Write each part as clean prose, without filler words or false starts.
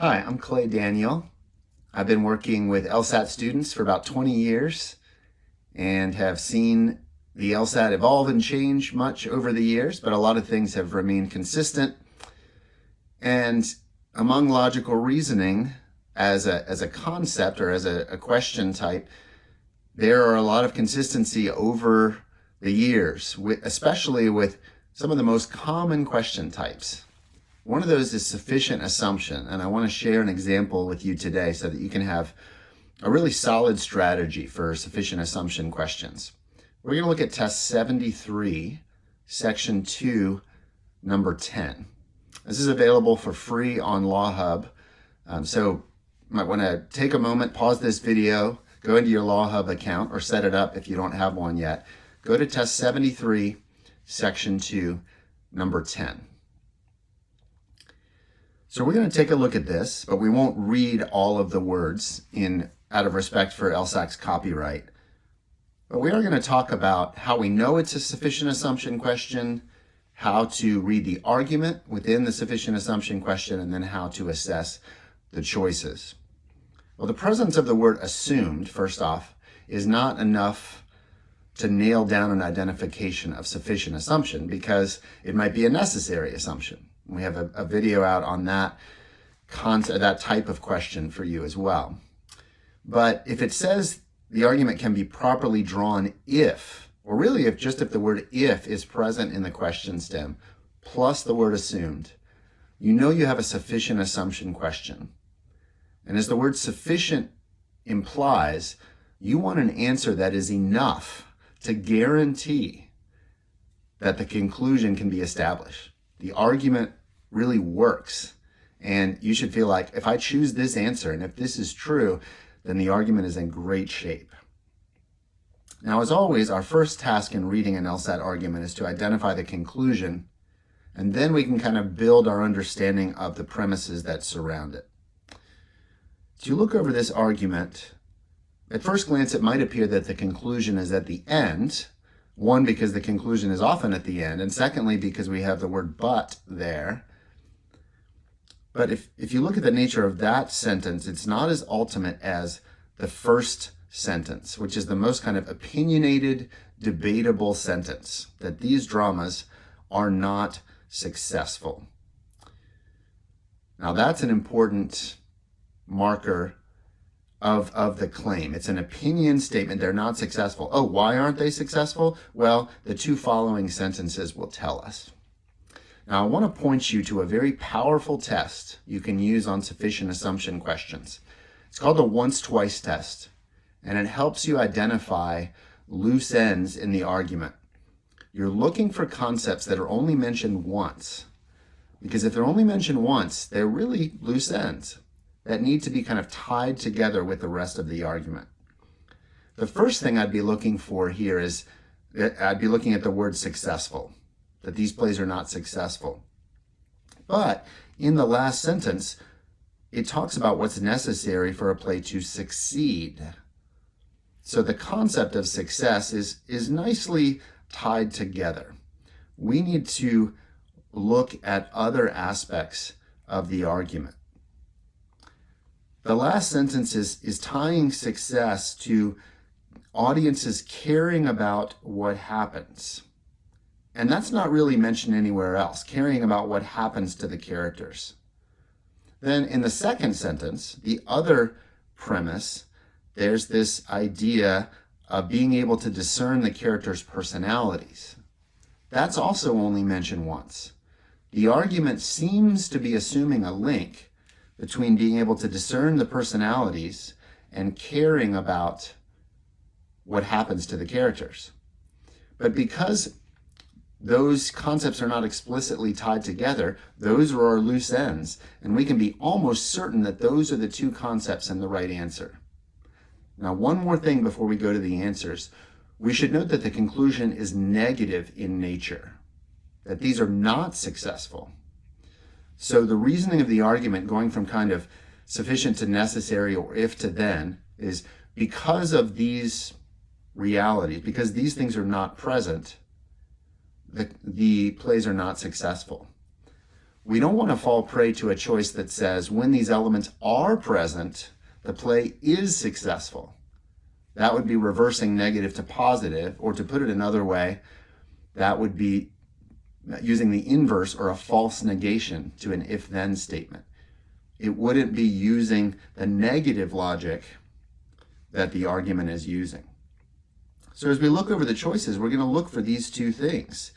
Hi, I'm Clay Daniel. I've been working with LSAT students for about 20 years and have seen the LSAT evolve and change much over the years, but a lot of things have remained consistent. And among logical reasoning as a concept or as a question type, there are a lot of consistency over the years, especially with some of the most common question types. One of those is sufficient assumption, and I want to share an example with you today so that you can have a really solid strategy for sufficient assumption questions. We're going to look at test 73, section 2, number 10. This is available for free on LawHub, so you might want to take a moment, pause this video, go into your LawHub account or set it up if you don't have one yet. Go to test 73, section 2, number 10. So we're going to take a look at this, but we won't read all of the words out of respect for LSAC's copyright. But we are going to talk about how we know it's a sufficient assumption question, how to read the argument within the sufficient assumption question, and then how to assess the choices. Well, the presence of the word assumed, first off, is not enough to nail down an identification of sufficient assumption because it might be a necessary assumption. We have a video out on that type of question for you as well. But if it says the argument can be properly drawn if the word if is present in the question stem, plus the word assumed, you know you have a sufficient assumption question. And as the word sufficient implies, you want an answer that is enough to guarantee that the conclusion can be established. The argument really works. And you should feel like if I choose this answer and if this is true, then the argument is in great shape. Now, as always, our first task in reading an LSAT argument is to identify the conclusion, and then we can kind of build our understanding of the premises that surround it. As you look over this argument, at first glance, it might appear that the conclusion is at the end. One, because the conclusion is often at the end, and secondly, because we have the word but there. But if you look at the nature of that sentence, it's not as ultimate as the first sentence, which is the most kind of opinionated, debatable sentence, that these dramas are not successful. Now, that's an important marker of the claim. It's an opinion statement. They're not successful. Oh, why aren't they successful? Well, the two following sentences will tell us. Now, I want to point you to a very powerful test you can use on sufficient assumption questions. It's called the once-twice test, and it helps you identify loose ends in the argument. You're looking for concepts that are only mentioned once, because if they're only mentioned once, they're really loose ends that need to be kind of tied together with the rest of the argument. The first thing I'd be looking for here is I'd be looking at the word successful, that these plays are not successful. But in the last sentence, it talks about what's necessary for a play to succeed. So the concept of success is nicely tied together. We need to look at other aspects of the argument. The last sentence is tying success to audiences caring about what happens. And that's not really mentioned anywhere else, caring about what happens to the characters. Then in the second sentence, the other premise, there's this idea of being able to discern the characters' personalities. That's also only mentioned once. The argument seems to be assuming a link between being able to discern the personalities and caring about what happens to the characters. But because those concepts are not explicitly tied together, those are our loose ends, and we can be almost certain that those are the two concepts and the right answer. Now, one more thing before we go to the answers. We should note that the conclusion is negative in nature, that these are not successful. So the reasoning of the argument, going from kind of sufficient to necessary or if to then, is because of these realities, because these things are not present, the plays are not successful. We don't want to fall prey to a choice that says when these elements are present, the play is successful. That would be reversing negative to positive, or to put it another way, that would be using the inverse or a false negation to an if-then statement. It wouldn't be using the negative logic that the argument is using. So as we look over the choices, we're going to look for these two things: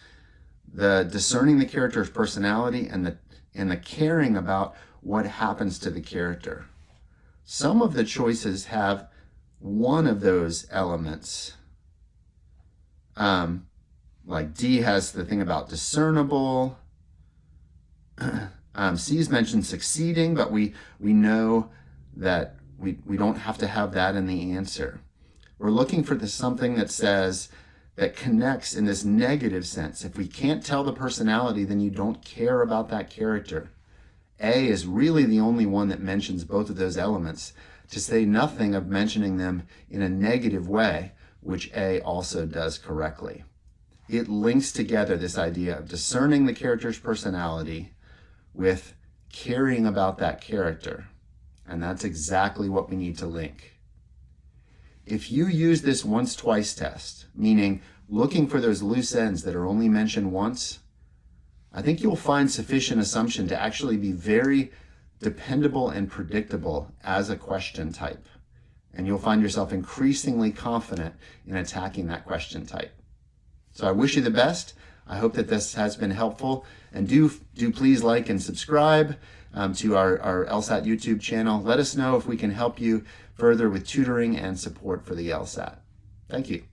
the discerning the character's personality and the caring about what happens to the character. Some of the choices have one of those elements. Like D has the thing about discernible. C's mentioned succeeding, but we know that we don't have to have that in the answer. We're looking for something that says, that connects in this negative sense. If we can't tell the personality, then you don't care about that character. A is really the only one that mentions both of those elements, to say nothing of mentioning them in a negative way, which A also does correctly. It links together this idea of discerning the character's personality with caring about that character. And that's exactly what we need to link. If you use this once-twice test, meaning looking for those loose ends that are only mentioned once, I think you'll find sufficient assumption to actually be very dependable and predictable as a question type. And you'll find yourself increasingly confident in attacking that question type. So I wish you the best. I hope that this has been helpful. And do please like and subscribe to our LSAT YouTube channel. Let us know if we can help you further with tutoring and support for the LSAT. Thank you.